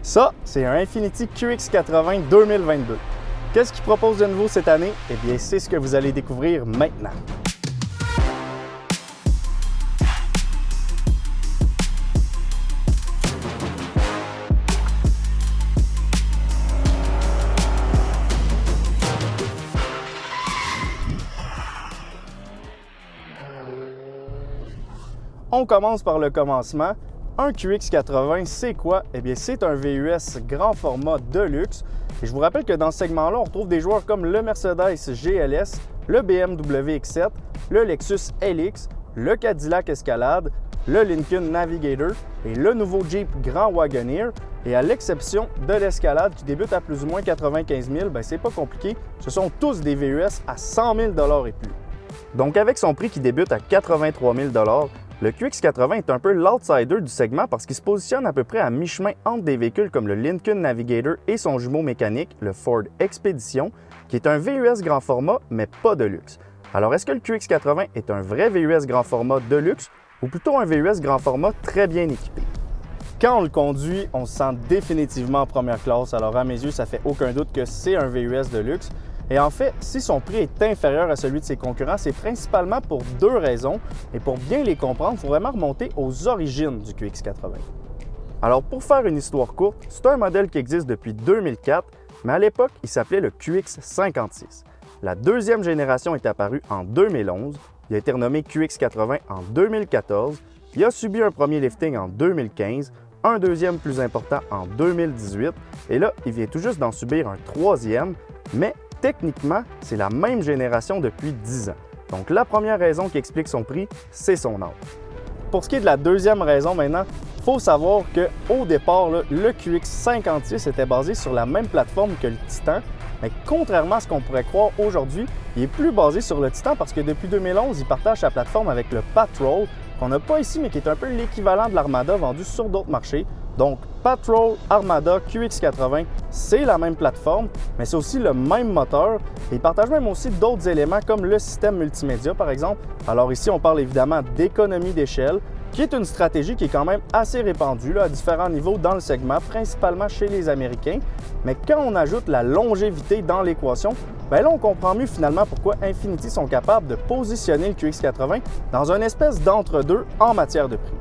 Ça, c'est un Infiniti QX80 2022. Qu'est-ce qu'il propose de nouveau cette année? Eh bien, c'est ce que vous allez découvrir maintenant. On commence par le commencement. Un QX80, c'est quoi? Eh bien, c'est un VUS grand format de luxe. Et je vous rappelle que dans ce segment-là, on retrouve des joueurs comme le Mercedes GLS, le BMW X7, le Lexus LX, le Cadillac Escalade, le Lincoln Navigator et le nouveau Jeep Grand Wagoneer. Et à l'exception de l'Escalade qui débute à plus ou moins 95 000, c'est pas compliqué. Ce sont tous des VUS à 100 000 $ et plus. Donc avec son prix qui débute à 83 000 $, le QX80 est un peu l'outsider du segment parce qu'il se positionne à peu près à mi-chemin entre des véhicules comme le Lincoln Navigator et son jumeau mécanique, le Ford Expedition, qui est un VUS grand format, mais pas de luxe. Alors est-ce que le QX80 est un vrai VUS grand format de luxe ou plutôt un VUS grand format très bien équipé? Quand on le conduit, on se sent définitivement en première classe, alors à mes yeux, ça fait aucun doute que c'est un VUS de luxe. Et en fait, si son prix est inférieur à celui de ses concurrents, c'est principalement pour deux raisons. Et pour bien les comprendre, il faut vraiment remonter aux origines du QX80. Alors pour faire une histoire courte, c'est un modèle qui existe depuis 2004, mais à l'époque, il s'appelait le QX56. La deuxième génération est apparue en 2011, il a été renommé QX80 en 2014, il a subi un premier lifting en 2015, un deuxième plus important en 2018, et là, il vient tout juste d'en subir un troisième, mais techniquement, c'est la même génération depuis 10 ans. Donc la première raison qui explique son prix, c'est son âge. Pour ce qui est de la deuxième raison maintenant, il faut savoir qu'au départ, le QX56 était basé sur la même plateforme que le Titan, mais contrairement à ce qu'on pourrait croire aujourd'hui, il est plus basé sur le Titan parce que depuis 2011, il partage sa plateforme avec le Patrol, qu'on n'a pas ici, mais qui est un peu l'équivalent de l'Armada vendu sur d'autres marchés. Donc, Patrol, Armada, QX80, c'est la même plateforme, mais c'est aussi le même moteur. Et ils partagent même aussi d'autres éléments comme le système multimédia, par exemple. Alors ici, on parle évidemment d'économie d'échelle, qui est une stratégie qui est quand même assez répandue à différents niveaux dans le segment, principalement chez les Américains. Mais quand on ajoute la longévité dans l'équation, là, on comprend mieux finalement pourquoi Infiniti sont capables de positionner le QX80 dans une espèce d'entre-deux en matière de prix.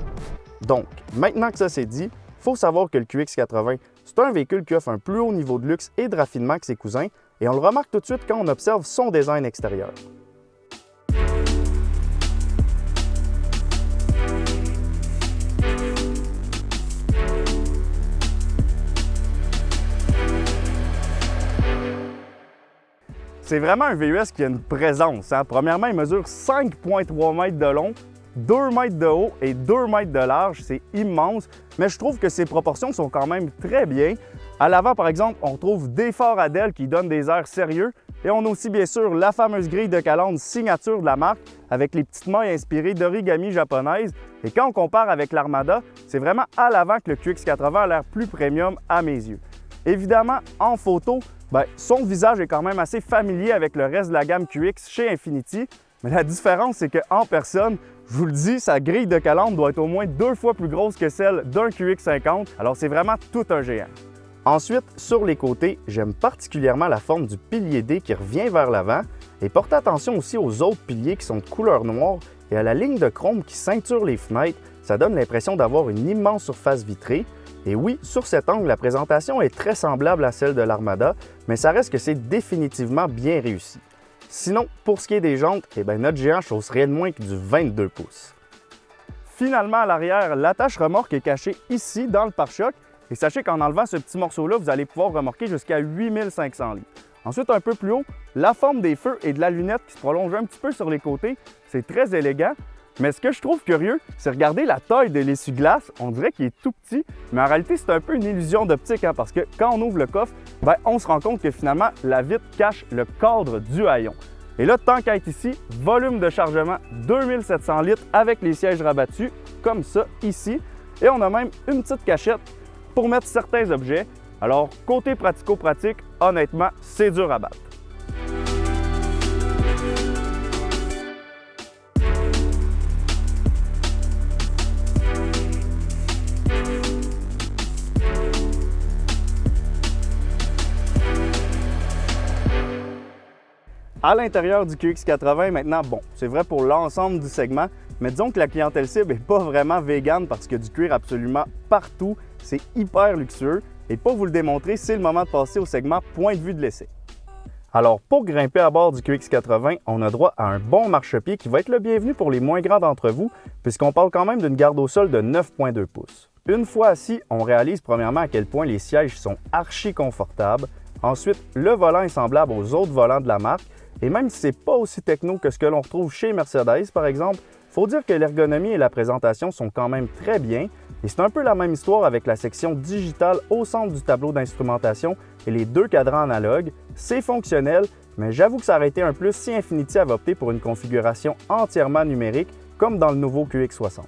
Donc, maintenant que ça c'est dit, il faut savoir que le QX80, c'est un véhicule qui offre un plus haut niveau de luxe et de raffinement que ses cousins, et on le remarque tout de suite quand on observe son design extérieur. C'est vraiment un VUS qui a une présence. Premièrement, il mesure 5,3 mètres de long, 2 mètres de haut et 2 mètres de large, c'est immense, mais je trouve que ses proportions sont quand même très bien. À l'avant, par exemple, on trouve des phares ADEL qui donnent des airs sérieux et on a aussi bien sûr la fameuse grille de calandre signature de la marque avec les petites mailles inspirées d'origami japonaise. Et quand on compare avec l'Armada, c'est vraiment à l'avant que le QX80 a l'air plus premium à mes yeux. Évidemment, en photo, son visage est quand même assez familier avec le reste de la gamme QX chez Infiniti, mais la différence, c'est qu'en personne, je vous le dis, sa grille de calandre doit être au moins 2 fois plus grosse que celle d'un QX50, alors c'est vraiment tout un géant. Ensuite, sur les côtés, j'aime particulièrement la forme du pilier D qui revient vers l'avant et portez attention aussi aux autres piliers qui sont de couleur noire et à la ligne de chrome qui ceinture les fenêtres, ça donne l'impression d'avoir une immense surface vitrée. Et oui, sur cet angle, la présentation est très semblable à celle de l'Armada, mais ça reste que c'est définitivement bien réussi. Sinon, pour ce qui est des jantes, notre géant chausse rien de moins que du 22 pouces. Finalement, à l'arrière, l'attache remorque est cachée ici, dans le pare-choc. Et sachez qu'en enlevant ce petit morceau-là, vous allez pouvoir remorquer jusqu'à 8500 litres. Ensuite, un peu plus haut, la forme des feux et de la lunette qui se prolonge un petit peu sur les côtés, c'est très élégant. Mais ce que je trouve curieux, c'est regarder la taille de l'essuie-glace. On dirait qu'il est tout petit, mais en réalité, c'est un peu une illusion d'optique parce que quand on ouvre le coffre, on se rend compte que finalement, la vitre cache le cadre du haillon. Et là, tant qu'à être ici, volume de chargement 2700 litres avec les sièges rabattus, comme ça, ici. Et on a même une petite cachette pour mettre certains objets. Alors, côté pratico-pratique, honnêtement, c'est dur à battre. À l'intérieur du QX80, maintenant, bon, c'est vrai pour l'ensemble du segment, mais disons que la clientèle cible n'est pas vraiment végane parce qu'il y a du cuir absolument partout. C'est hyper luxueux. Et pour vous le démontrer, c'est le moment de passer au segment point de vue de l'essai. Alors, pour grimper à bord du QX80, on a droit à un bon marchepied qui va être le bienvenu pour les moins grands d'entre vous, puisqu'on parle quand même d'une garde au sol de 9,2 pouces. Une fois assis, on réalise premièrement à quel point les sièges sont archi confortables. Ensuite, le volant est semblable aux autres volants de la marque, et même si c'est pas aussi techno que ce que l'on retrouve chez Mercedes, par exemple, il faut dire que l'ergonomie et la présentation sont quand même très bien, et c'est un peu la même histoire avec la section digitale au centre du tableau d'instrumentation et les deux cadrans analogues. C'est fonctionnel, mais j'avoue que ça aurait été un plus si Infiniti avait opté pour une configuration entièrement numérique, comme dans le nouveau QX60.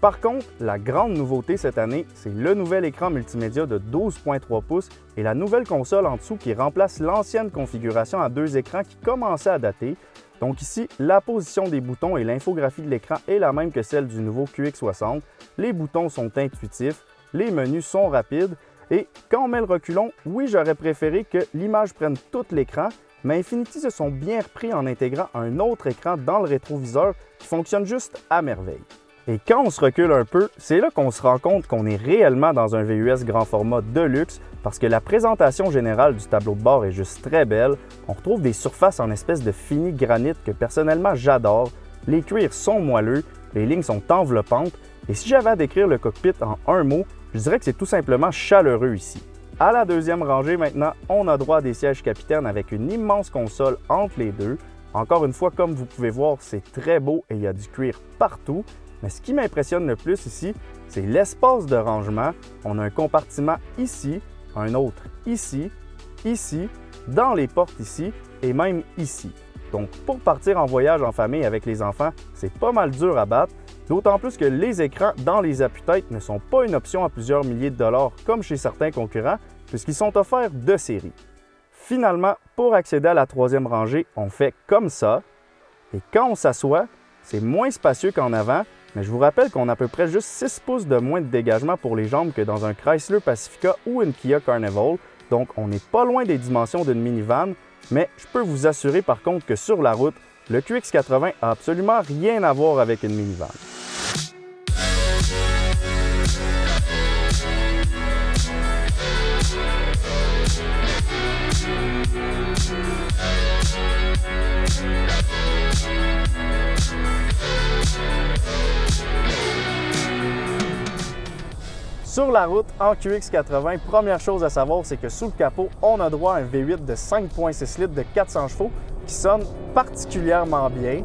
Par contre, la grande nouveauté cette année, c'est le nouvel écran multimédia de 12,3 pouces et la nouvelle console en dessous qui remplace l'ancienne configuration à deux écrans qui commençait à dater. Donc ici, la position des boutons et l'infographie de l'écran est la même que celle du nouveau QX60. Les boutons sont intuitifs, les menus sont rapides et quand on met le reculon, oui, j'aurais préféré que l'image prenne tout l'écran, mais Infiniti se sont bien repris en intégrant un autre écran dans le rétroviseur qui fonctionne juste à merveille. Et quand on se recule un peu, c'est là qu'on se rend compte qu'on est réellement dans un VUS grand format de luxe parce que la présentation générale du tableau de bord est juste très belle. On retrouve des surfaces en espèce de fini granit que personnellement j'adore. Les cuirs sont moelleux, les lignes sont enveloppantes et si j'avais à décrire le cockpit en un mot, je dirais que c'est tout simplement chaleureux ici. À la deuxième rangée maintenant, on a droit à des sièges capitaines avec une immense console entre les deux. Encore une fois, comme vous pouvez voir, c'est très beau et il y a du cuir partout. Mais ce qui m'impressionne le plus ici, c'est l'espace de rangement. On a un compartiment ici, un autre ici, ici, dans les portes ici et même ici. Donc pour partir en voyage en famille avec les enfants, c'est pas mal dur à battre, d'autant plus que les écrans dans les appuis-têtes ne sont pas une option à plusieurs milliers de dollars comme chez certains concurrents, puisqu'ils sont offerts de série. Finalement, pour accéder à la troisième rangée, on fait comme ça, et quand on s'assoit, c'est moins spacieux qu'en avant, mais je vous rappelle qu'on a à peu près juste 6 pouces de moins de dégagement pour les jambes que dans un Chrysler Pacifica ou une Kia Carnival, donc on n'est pas loin des dimensions d'une minivan, mais je peux vous assurer par contre que sur la route, le QX80 a absolument rien à voir avec une minivan. Sur la route, en QX80, première chose à savoir, c'est que sous le capot, on a droit à un V8 de 5,6 litres de 400 chevaux qui sonne particulièrement bien.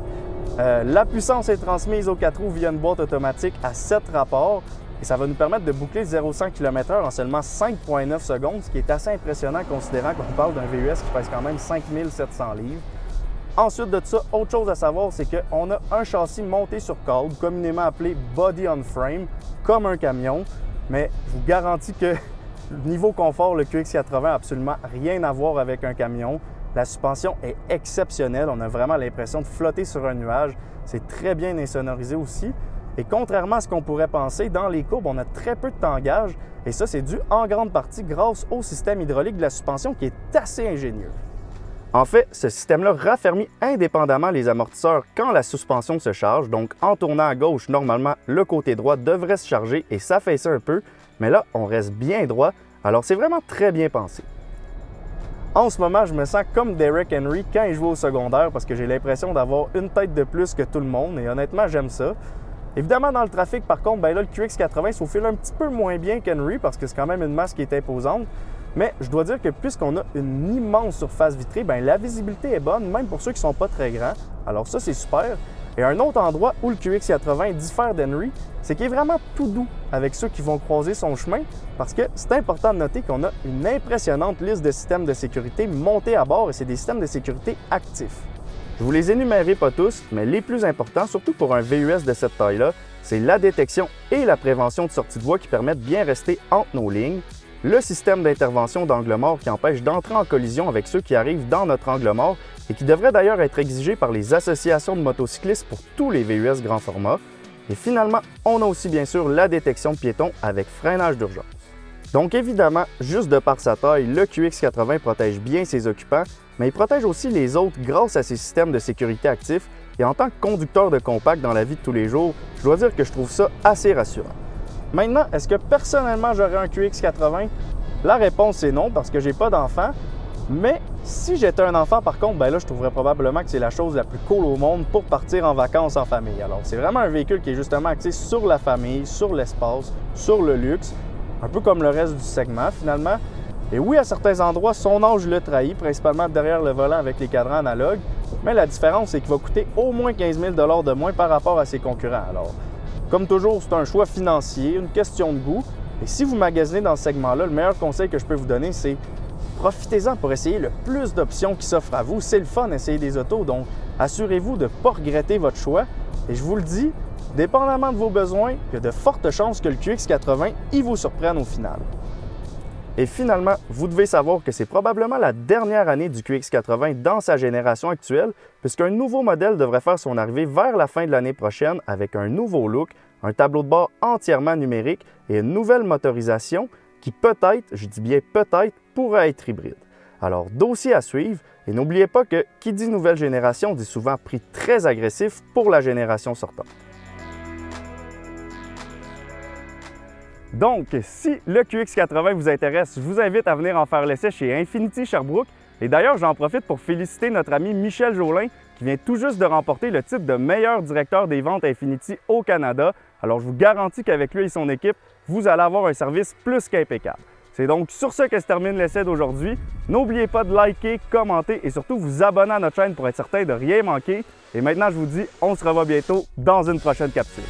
La puissance est transmise aux 4 roues via une boîte automatique à 7 rapports et ça va nous permettre de boucler 0-100 km/h en seulement 5,9 secondes, ce qui est assez impressionnant considérant qu'on parle d'un VUS qui pèse quand même 5700 livres. Ensuite de ça, autre chose à savoir, c'est qu'on a un châssis monté sur câble, communément appelé Body on Frame, comme un camion. Mais je vous garantis que niveau confort, le QX80 n'a absolument rien à voir avec un camion. La suspension est exceptionnelle. On a vraiment l'impression de flotter sur un nuage. C'est très bien insonorisé aussi. Et contrairement à ce qu'on pourrait penser, dans les courbes, on a très peu de tangage. Et ça, c'est dû en grande partie grâce au système hydraulique de la suspension qui est assez ingénieux. En fait, ce système-là raffermit indépendamment les amortisseurs quand la suspension se charge. Donc, en tournant à gauche, normalement, le côté droit devrait se charger et s'affaisser un peu. Mais là, on reste bien droit. Alors, c'est vraiment très bien pensé. En ce moment, je me sens comme Derek Henry quand il joue au secondaire parce que j'ai l'impression d'avoir une tête de plus que tout le monde. Et honnêtement, j'aime ça. Évidemment, dans le trafic, par contre, là, le QX80 se faufile un petit peu moins bien qu'Henry parce que c'est quand même une masse qui est imposante. Mais je dois dire que puisqu'on a une immense surface vitrée, la visibilité est bonne, même pour ceux qui ne sont pas très grands. Alors ça, c'est super. Et un autre endroit où le QX80 diffère d'Henry, c'est qu'il est vraiment tout doux avec ceux qui vont croiser son chemin parce que c'est important de noter qu'on a une impressionnante liste de systèmes de sécurité montés à bord et c'est des systèmes de sécurité actifs. Je vous les énumérerai pas tous, mais les plus importants, surtout pour un VUS de cette taille-là, c'est la détection et la prévention de sortie de voie qui permettent de bien rester entre nos lignes, le système d'intervention d'angle mort qui empêche d'entrer en collision avec ceux qui arrivent dans notre angle mort et qui devrait d'ailleurs être exigé par les associations de motocyclistes pour tous les VUS grand format. Et finalement, on a aussi bien sûr la détection de piétons avec freinage d'urgence. Donc évidemment, juste de par sa taille, le QX80 protège bien ses occupants, mais il protège aussi les autres grâce à ses systèmes de sécurité actifs. Et en tant que conducteur de compact dans la vie de tous les jours, je dois dire que je trouve ça assez rassurant. Maintenant, est-ce que personnellement j'aurais un QX80? La réponse est non, parce que j'ai pas d'enfant. Mais si j'étais un enfant, par contre, ben là, je trouverais probablement que c'est la chose la plus cool au monde pour partir en vacances en famille. Alors, c'est vraiment un véhicule qui est justement axé sur la famille, sur l'espace, sur le luxe, un peu comme le reste du segment finalement. Et oui, à certains endroits, son âge le trahit, principalement derrière le volant avec les cadrans analogues, mais la différence, c'est qu'il va coûter au moins 15 000 $ de moins par rapport à ses concurrents. Alors, comme toujours, c'est un choix financier, une question de goût. Et si vous magasinez dans ce segment-là, le meilleur conseil que je peux vous donner, c'est profitez-en pour essayer le plus d'options qui s'offrent à vous. C'est le fun d'essayer des autos, donc assurez-vous de ne pas regretter votre choix. Et je vous le dis, dépendamment de vos besoins, il y a de fortes chances que le QX80 y vous surprenne au final. Et finalement, vous devez savoir que c'est probablement la dernière année du QX80 dans sa génération actuelle, puisqu'un nouveau modèle devrait faire son arrivée vers la fin de l'année prochaine avec un nouveau look, un tableau de bord entièrement numérique et une nouvelle motorisation qui peut-être, je dis bien peut-être, pourrait être hybride. Alors, dossier à suivre, et n'oubliez pas que qui dit nouvelle génération dit souvent prix très agressif pour la génération sortante. Donc, si le QX80 vous intéresse, je vous invite à venir en faire l'essai chez Infiniti Sherbrooke. Et d'ailleurs, j'en profite pour féliciter notre ami Michel Jolin, qui vient tout juste de remporter le titre de meilleur directeur des ventes Infiniti au Canada. Alors, je vous garantis qu'avec lui et son équipe, vous allez avoir un service plus qu'impeccable. C'est donc sur ce que se termine l'essai d'aujourd'hui. N'oubliez pas de liker, commenter et surtout vous abonner à notre chaîne pour être certain de rien manquer. Et maintenant, je vous dis, on se revoit bientôt dans une prochaine capsule.